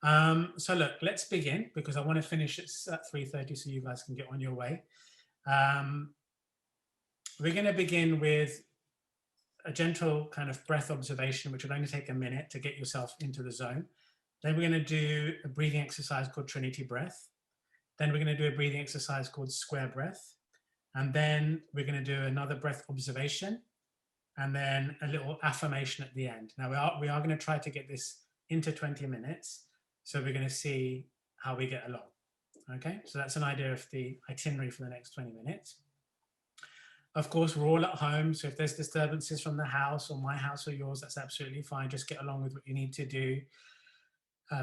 So look, let's begin because I want to finish at 3:30 so you guys can get on your way. Um, we're going to begin with a gentle kind of breath observation, which will only take a minute to get yourself into the zone. Then we're going to do a breathing exercise called Trinity Breath. Then we're going to do a breathing exercise called Square Breath. And then we're going to do another breath observation and then a little affirmation at the end. Now we are going to try to get this into 20 minutes. So we're going to see how we get along. Okay, so that's an idea of the itinerary for the next 20 minutes. Of course, we're all at home, so if there's disturbances from the house or my house or yours, that's absolutely fine. Just get along with what you need to do.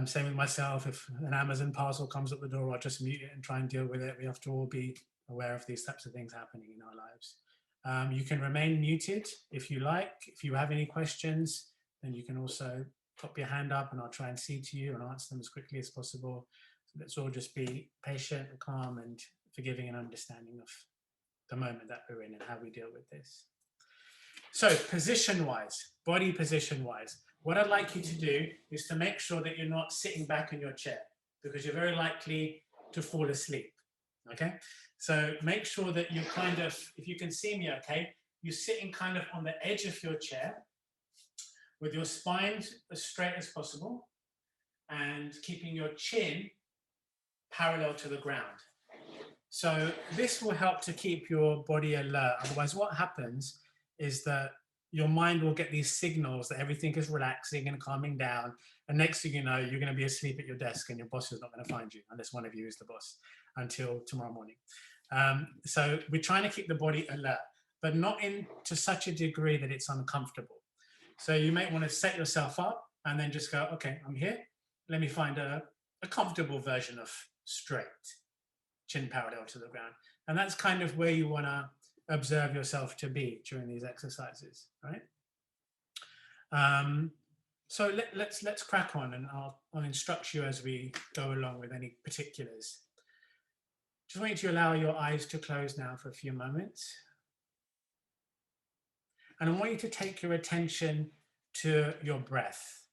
Same with myself. If an Amazon parcel comes up the door, I'll just mute it and try and deal with it. We have to all be aware of these types of things happening in our lives. You can remain muted if you like. If you have any questions, then you can also pop your hand up and I'll try and see to you and answer them as quickly as possible. So let's all just be patient and calm and forgiving and understanding of the moment that we're in and how we deal with this. So position-wise, body position-wise, what I'd like you to do is to make sure that you're not sitting back in your chair because you're very likely to fall asleep, okay? So make sure that you're kind of, if you can see me okay, you're sitting kind of on the edge of your chair with your spine as straight as possible and keeping your chin parallel to the ground. So this will help to keep your body alert. Otherwise, what happens is that your mind will get these signals that everything is relaxing and calming down. And next thing you know, you're going to be asleep at your desk and your boss is not going to find you unless one of you is the boss until tomorrow morning. So we're trying to keep the body alert, but not to such a degree that it's uncomfortable. So you might want to set yourself up and then just go, okay, I'm here. Let me find a comfortable version of straight, chin parallel to the ground. And that's kind of where you want to observe yourself to be during these exercises, right? So let's crack on and I'll instruct you as we go along with any particulars. Just want you to allow your eyes to close now for a few moments. And I want you to take your attention to your breath.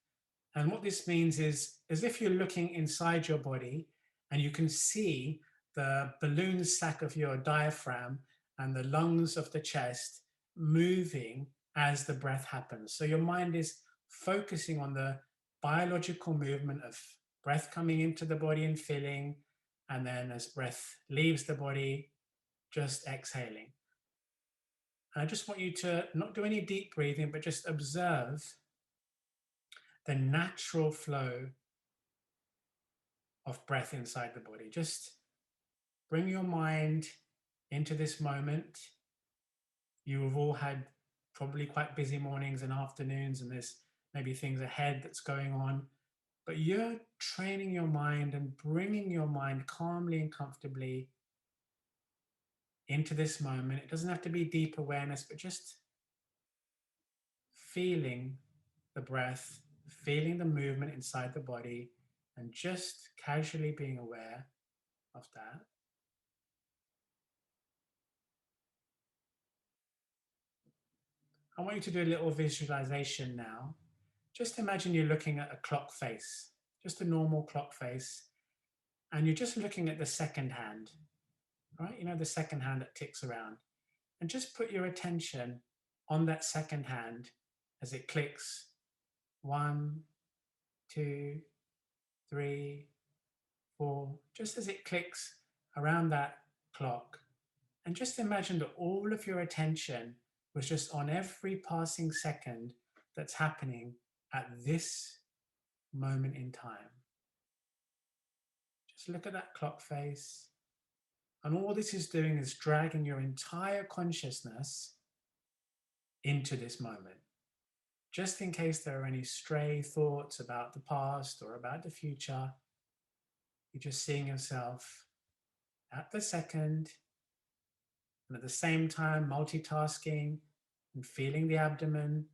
And what this means is as if you're looking inside your body and you can see the balloon sac of your diaphragm and the lungs of the chest moving as the breath happens. So your mind is focusing on the biological movement of breath coming into the body and filling, and then as breath leaves the body, just exhaling. And I just want you to not do any deep breathing, but just observe the natural flow of breath inside the body. Just bring your mind into this moment. You have all had probably quite busy mornings and afternoons, and there's maybe things ahead that's going on. But you're training your mind and bringing your mind calmly and comfortably into this moment. It doesn't have to be deep awareness, but just feeling the breath, feeling the movement inside the body, and just casually being aware of that. I want you to do a little visualization now. Just imagine you're looking at a clock face, just a normal clock face, and you're just looking at the second hand, right? You know, the second hand that ticks around. And just put your attention on that second hand as it clicks. 1, 2, 3, 4, just as it clicks around that clock. And just imagine that all of your attention was just on every passing second that's happening at this moment in time. Just look at that clock face. And all this is doing is dragging your entire consciousness into this moment. Just in case there are any stray thoughts about the past or about the future, you're just seeing yourself at the second and at the same time multitasking and feeling the abdomen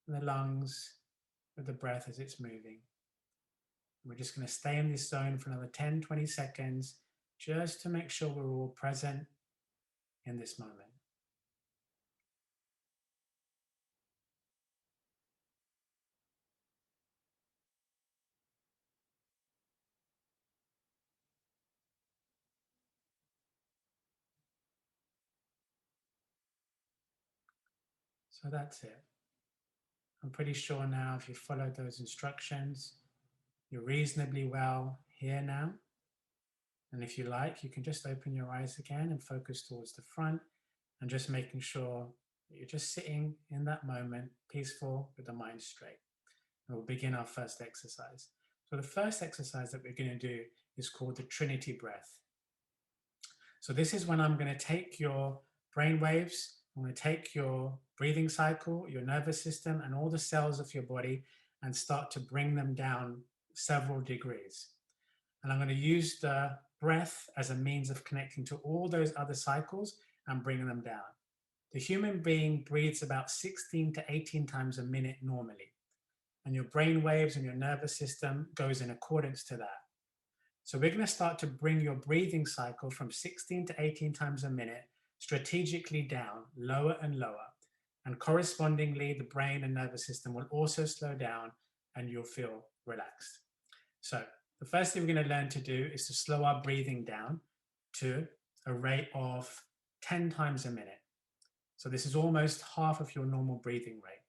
and the lungs with the breath as it's moving. We're just going to stay in this zone for another 10, 20 seconds just to make sure we're all present in this moment. So that's it. I'm pretty sure now if you follow those instructions, you're reasonably well here now. And if you like, you can just open your eyes again and focus towards the front and just making sure that you're just sitting in that moment, peaceful with the mind straight. And we'll begin our first exercise. So the first exercise that we're going to do is called the Trinity breath. So this is when I'm going to take your brain waves, I'm going to take your breathing cycle, your nervous system, and all the cells of your body and start to bring them down several degrees. And I'm going to use the breath as a means of connecting to all those other cycles and bringing them down. The human being breathes about 16 to 18 times a minute normally. And your brain waves and your nervous system goes in accordance to that. So we're going to start to bring your breathing cycle from 16 to 18 times a minute strategically down, lower and lower. And correspondingly, the brain and nervous system will also slow down and you'll feel relaxed. So the first thing we're going to learn to do is to slow our breathing down to a rate of 10 times a minute. So this is almost half of your normal breathing rate.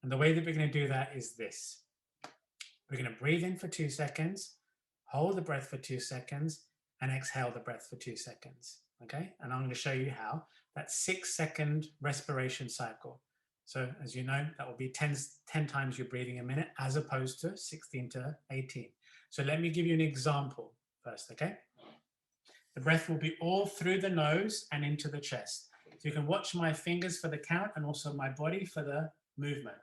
And the way that we're going to do that is this. We're going to breathe in for 2 seconds, hold the breath for 2 seconds, and exhale the breath for 2 seconds. Okay? And I'm going to show you how. That's 6-second respiration cycle. So as you know, that will be 10 times your breathing a minute as opposed to 16 to 18. So let me give you an example first, okay? The breath will be all through the nose and into the chest. So you can watch my fingers for the count and also my body for the movement.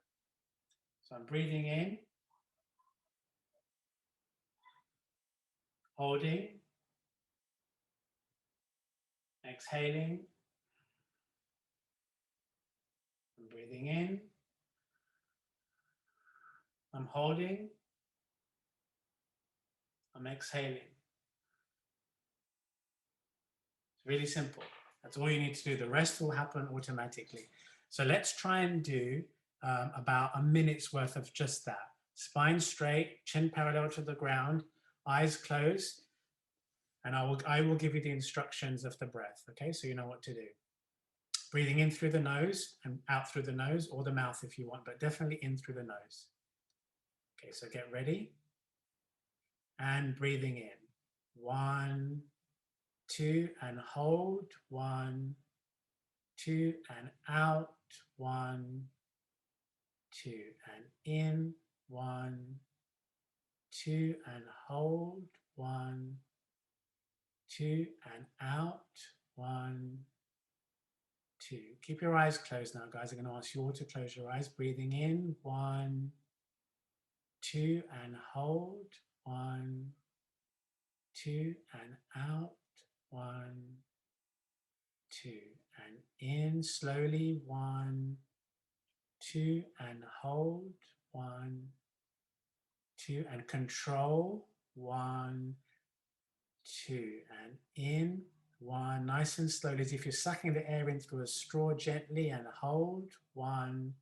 So I'm breathing in, holding, exhaling, I'm breathing in, I'm holding, I'm exhaling. It's really simple. That's all you need to do. The rest will happen automatically. So let's try and do about a minute's worth of just that. Spine straight, chin parallel to the ground, eyes closed, and I will give you the instructions of the breath, okay? So you know what to do. Breathing in through the nose and out through the nose, or the mouth if you want, but definitely in through the nose. Okay, so get ready. And breathing in. 1, 2, and hold. 1, 2, and out. 1, 2, and in. 1, 2, and hold. 1, 2, and out. 1, 2. Keep your eyes closed now, guys. I'm going to ask you all to close your eyes. Breathing in. 1, 2, and hold. 1, 2, and out. 1, 2, and in slowly. 1, 2, and hold. 1, 2, and control. 1, 2, and in. 1, nice and slowly, as if you're sucking the air in through a straw gently, and hold. 1,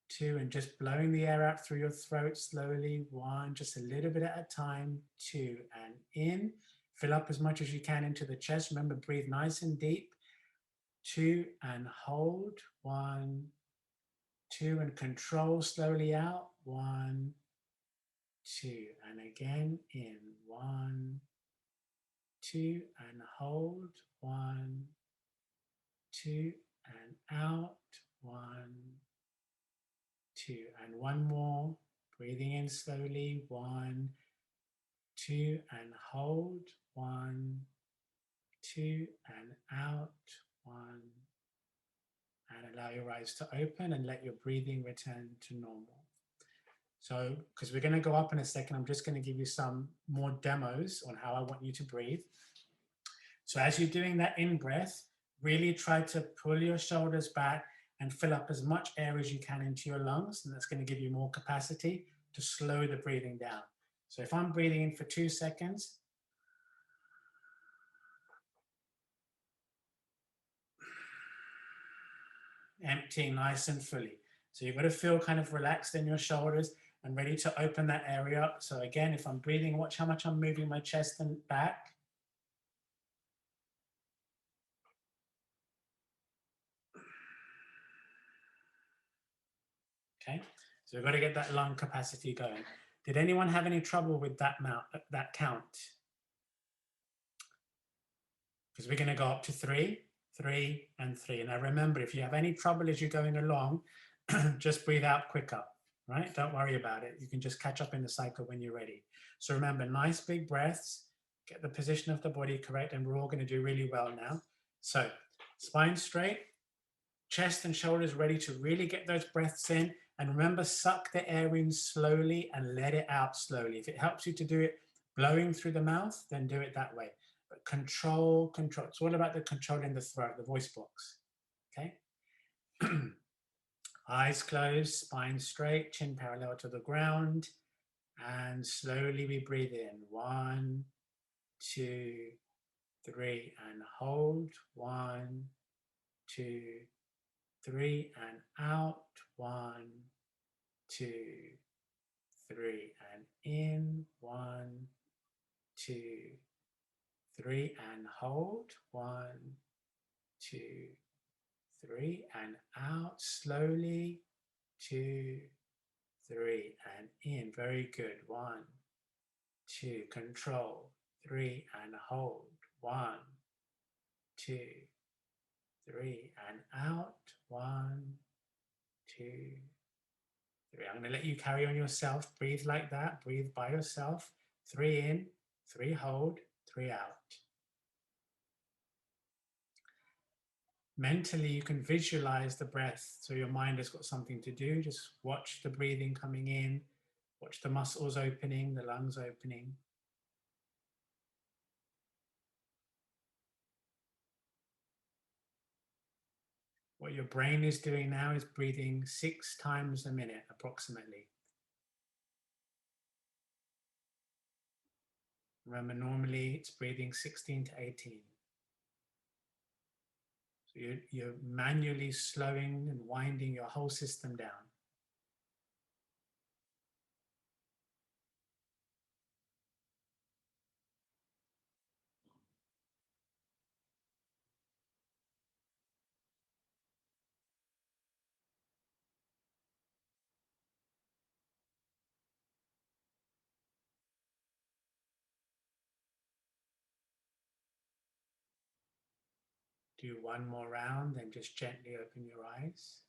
2, and just blowing the air out through your throat slowly. 1, just a little bit at a time. 2, and in. Fill up as much as you can into the chest. Remember, breathe nice and deep. 2, and hold. 1, 2, and control slowly out. 1, 2, and again in. 1, 2, and hold. 1, 2, and out. 1, 2, and one more. Breathing in slowly. 1, 2, and hold. 1, 2, and out. 1, and allow your eyes to open and let your breathing return to normal. So, because we're going to go up in a second, I'm just going to give you some more demos on how I want you to breathe. So as you're doing that in-breath, really try to pull your shoulders back and fill up as much air as you can into your lungs, and that's going to give you more capacity to slow the breathing down. So if I'm breathing in for 2 seconds, emptying nice and fully. So you've got to feel kind of relaxed in your shoulders and ready to open that area up. So again, if I'm breathing, watch how much I'm moving my chest and back. Okay, so we've got to get that lung capacity going. Did anyone have any trouble with that count? Because we're going to go up to 3, 3, and 3. Now remember, if you have any trouble as you're going along, just breathe out quicker, right? Don't worry about it. You can just catch up in the cycle when you're ready. So remember, nice big breaths, get the position of the body correct, and we're all going to do really well now. So spine straight, chest and shoulders ready to really get those breaths in. And remember, suck the air in slowly and let it out slowly. If it helps you to do it blowing through the mouth, then do it that way. But control. It's all about the control in the throat, the voice box. Okay? Eyes closed, spine straight, chin parallel to the ground. And slowly we breathe in. 1, 2, 3, and hold. 1, 2, 3, and out. 1, 2, 3, and in. 1, 2, 3, and hold. 1, 2, 3, and out slowly. 2, 3, and in. Very good. 1, 2, control. 3, and hold. 1, 2, 3, and out. 1, 2, 3. I'm going to let you carry on yourself. Breathe like that. Breathe by yourself. 3 in, 3 hold, 3 out. Mentally, you can visualize the breath, so your mind has got something to do. Just watch the breathing coming in, watch the muscles opening, the lungs opening. What your brain is doing now is breathing 6 times a minute, approximately. Remember, normally it's breathing 16 to 18. So you're manually slowing and winding your whole system down. Do 1 more round, then just gently open your eyes.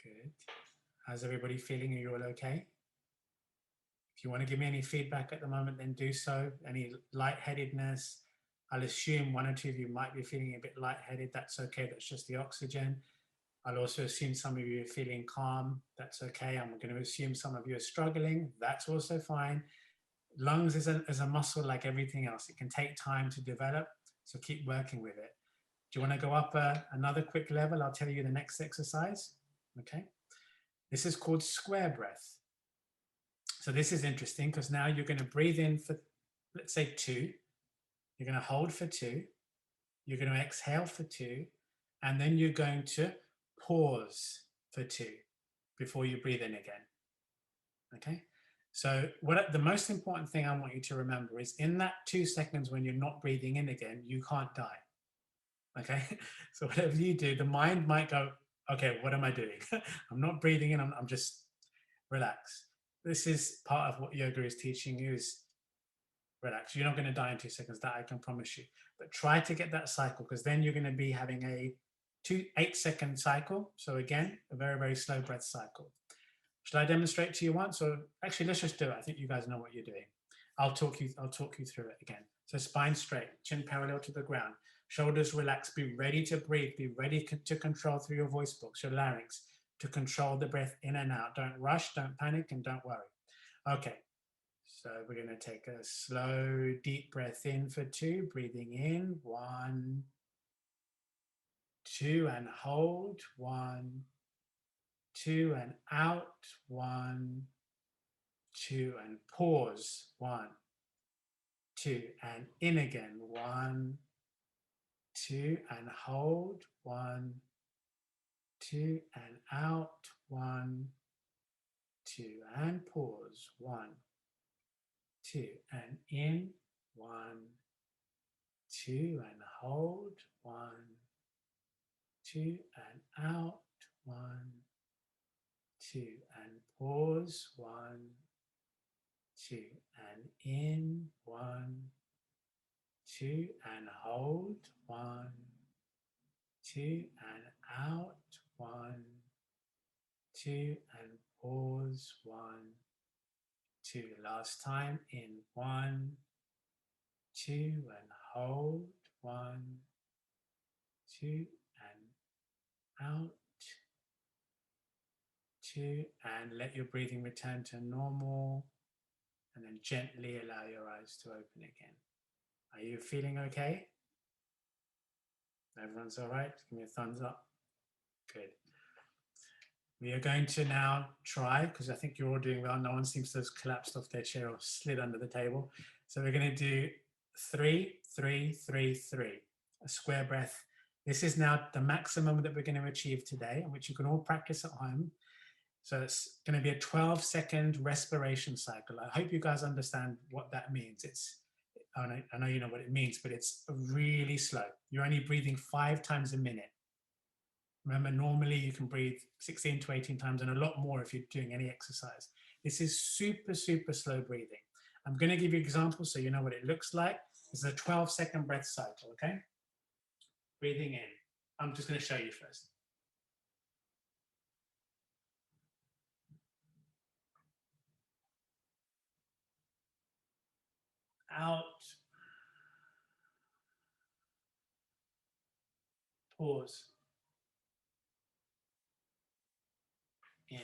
Good. How's everybody feeling? Are you all okay? If you want to give me any feedback at the moment, then do so. Any lightheadedness, I'll assume 1 or 2 of you might be feeling a bit lightheaded. That's okay. That's just the oxygen. I'll also assume some of you are feeling calm. That's okay. I'm going to assume some of you are struggling. That's also fine. Lungs is a muscle like everything else. It can take time to develop, so keep working with it. Do you want to go up another quick level? I'll tell you the next exercise. Okay. This is called square breath. So this is interesting because now you're going to breathe in for, let's say, 2. You're going to hold for 2. You're going to exhale for 2. And then you're going to pause for 2 before you breathe in again. Okay? So the most important thing I want you to remember is in that 2 seconds when you're not breathing in again, you can't die. Okay? So whatever you do, the mind might go, okay, what am I doing? I'm not breathing in, I'm just relax. This is part of what yoga is teaching you is relax. You're not going to die in 2 seconds, that I can promise you. But try to get that cycle because then you're going to be having a 8-second cycle. So again, a very, very slow breath cycle. Should I demonstrate to you once? Or actually, let's just do it. I think you guys know what you're doing. I'll talk you through it again. So spine straight, chin parallel to the ground, shoulders relaxed, be ready to breathe, be ready to control through your voice box, your larynx, to control the breath in and out. Don't rush, don't panic, and don't worry. Okay, so we're going to take a slow, deep breath in for 2, breathing in, 1, 2, and hold, 1, 2, and out, 1, 2, and pause, 1, 2, and in again, 1, 2, and hold, 1, 2, and out, 1, 2, and pause, 1, 2, and in, 1, 2, and hold, 1, 2, and out, 1, 2, and pause, 1, 2, and in, 1, 2, and hold, 1, 2, and out, 1, 2, and pause, 1, 2. Last time, in, 1, 2, and hold, 1, 2, and out, 2, and let your breathing return to normal, and then gently allow your eyes to open again. Are you feeling okay? Everyone's all right? Give me a thumbs up. Good. We are going to now try, because I think you're all doing well. No one seems to have collapsed off their chair or slid under the table. So we're going to do 3, 3, 3, 3, a square breath. This is now the maximum that we're going to achieve today, which you can all practice at home. So it's going to be a 12-second respiration cycle. I hope you guys understand what that means. I know you know what it means, but it's really slow. You're only breathing 5 times a minute. Remember, normally you can breathe 16 to 18 times and a lot more if you're doing any exercise. This is super, super slow breathing. I'm going to give you examples so you know what it looks like. This is a 12-second breath cycle, okay? Breathing in. I'm just going to show you first. Out. Pause. In.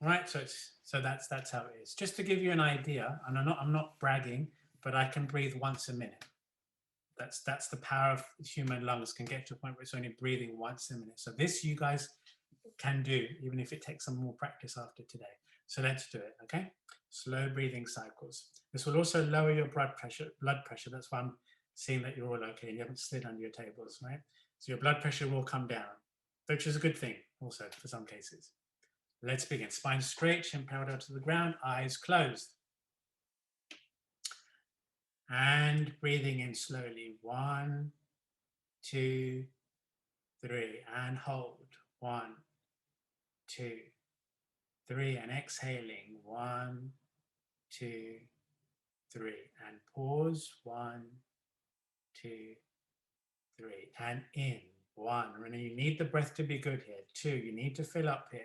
All right, so that's how it is. Just to give you an idea, and I'm not bragging, but I can breathe once a minute. That's the power of human lungs, can get to a point where it's only breathing once a minute. So this you guys can do, even if it takes some more practice after today. So let's do it, okay? Slow breathing cycles. This will also lower your blood pressure. That's why I'm seeing that you're all okay and you haven't slid under your tables, right? So your blood pressure will come down, which is a good thing also for some cases. Let's begin. Spine straight, chin parallel to the ground, eyes closed. And breathing in slowly. 1, 2, 3. And hold. 1, 2, 3. And exhaling. 1, 2, 3. And pause. 1, 2, 3. And in. 1. Remember, you need the breath to be good here. 2. You need to fill up here.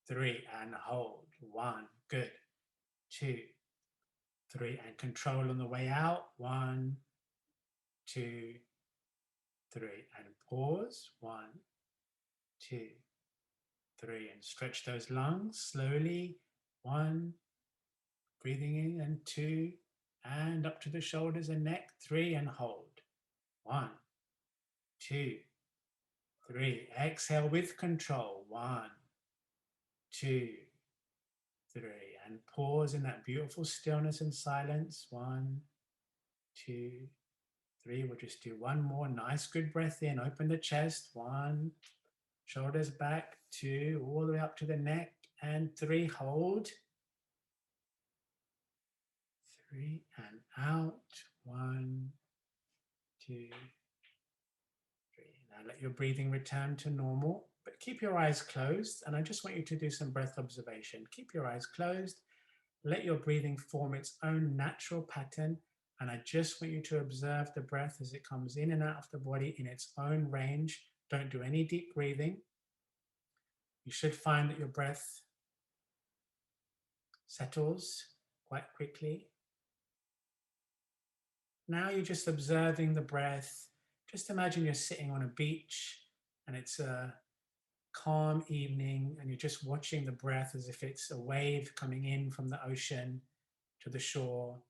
3. And hold. 1. Good. 2, 3. And control on the way out. 1, 2, 3. And pause. 1, 2, 3. And stretch those lungs slowly. 1. Breathing in, and 2. And up to the shoulders and neck. 3. And hold. 1, 2, 3. Exhale with control. 1, 2, 3. And pause in that beautiful stillness and silence. 1, 2, 3. We'll just do one more. Nice, good breath in. Open the chest. 1. Shoulders back. 2. All the way up to the neck. And 3. Hold. 3. And out. 1, 2, 3. Now let your breathing return to normal, but keep your eyes closed. And I just want you to do some breath observation. Keep your eyes closed. Let your breathing form its own natural pattern. And I just want you to observe the breath as it comes in and out of the body in its own range. Don't do any deep breathing. You should find that your breath settles quite quickly. Now you're just observing the breath. Just imagine you're sitting on a beach and it's a calm evening and you're just watching the breath as if it's a wave coming in from the ocean to the shore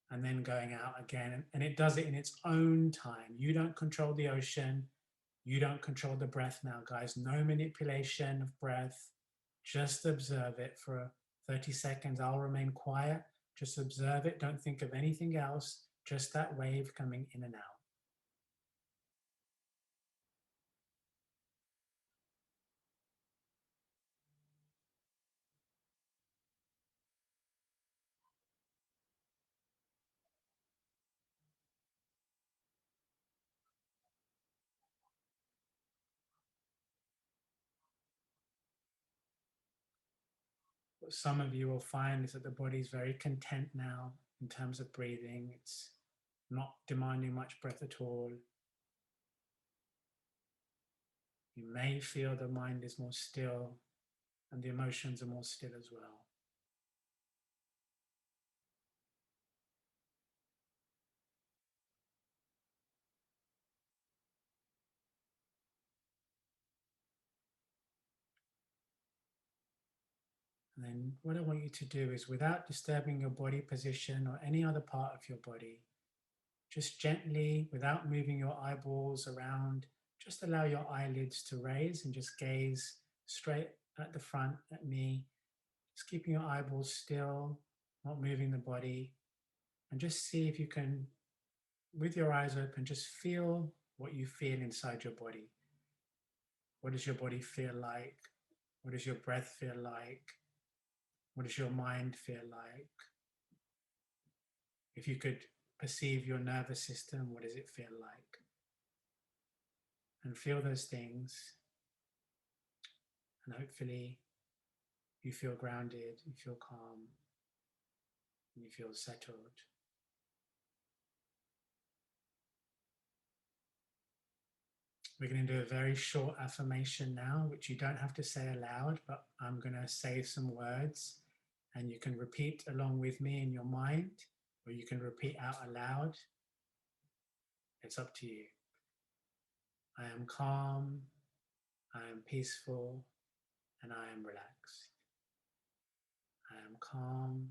and then going out again. And it does it in its own time. You don't control the ocean. You don't control the breath now, guys. No manipulation of breath. Just observe it for 30 seconds. I'll remain quiet. Just observe it. Don't think of anything else. Just that wave coming in and out. what some of you will find is that the body is very content now in terms of breathing. It's not demanding much breath at all. You may feel the mind is more still and the emotions are more still as well. And then what I want you to do is, without disturbing your body position or any other part of your body, just gently, without moving your eyeballs around, just allow your eyelids to raise and just gaze straight at the front, at me. Just keeping your eyeballs still, not moving the body. And just see if you can, with your eyes open, just feel what you feel inside your body. What does your body feel like? What does your breath feel like? What does your mind feel like? If you could perceive your nervous system, what does it feel like? And feel those things. And hopefully you feel grounded, you feel calm, and you feel settled. We're going to do a very short affirmation now, which you don't have to say aloud, but I'm going to say some words and you can repeat along with me in your mind, or you can repeat out aloud. It's up to you. I am calm, I am peaceful, and I am relaxed. I am calm,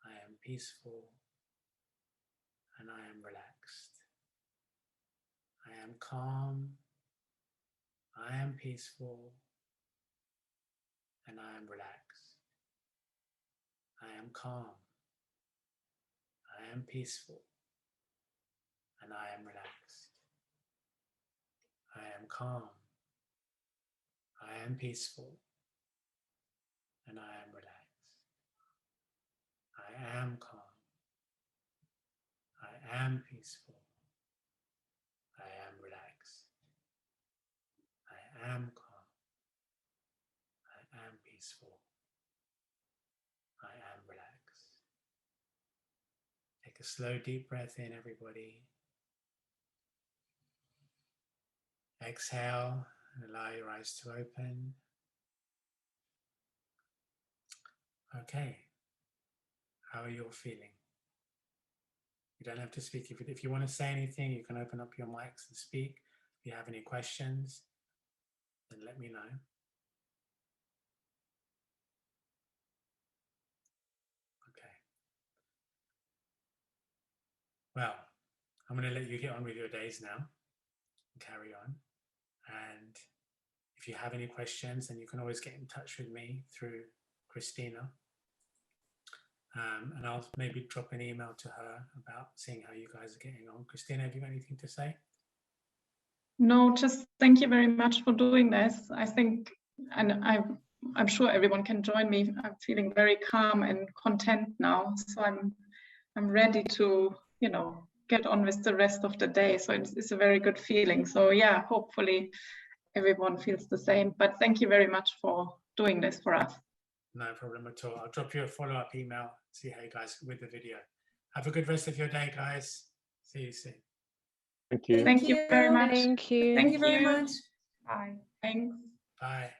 I am peaceful, and I am relaxed. I am calm, I am peaceful, and I am relaxed. I am calm, I am peaceful, and I am relaxed. I am calm, I am peaceful, and I am relaxed. I am calm, I am peaceful, I am relaxed. I am calm, I am peaceful, I am relaxed. Take a slow, deep breath in, everybody. Exhale and allow your eyes to open. Okay, how are you all feeling? You don't have to speak. If you want to say anything, you can open up your mics and speak. If you have any questions, then let me know. Okay. Well, I'm going to let you get on with your days now and carry on. And if you have any questions, then you can always get in touch with me through Christina. And I'll maybe drop an email to her about seeing how you guys are getting on. Christina, have you got anything to say? No, just thank you very much for doing this. I think, and I'm sure everyone can join me. I'm feeling very calm and content now, so I'm ready to, get on with the rest of the day. So it's a very good feeling. So yeah, hopefully everyone feels the same. But thank you very much for doing this for us. No problem at all. I'll drop you a follow-up email, see how you guys with the video. Have a good rest of your day, guys. See you soon. Thank you. Thank you very much. Thank you. Thank you very much. Bye. Thanks. Bye.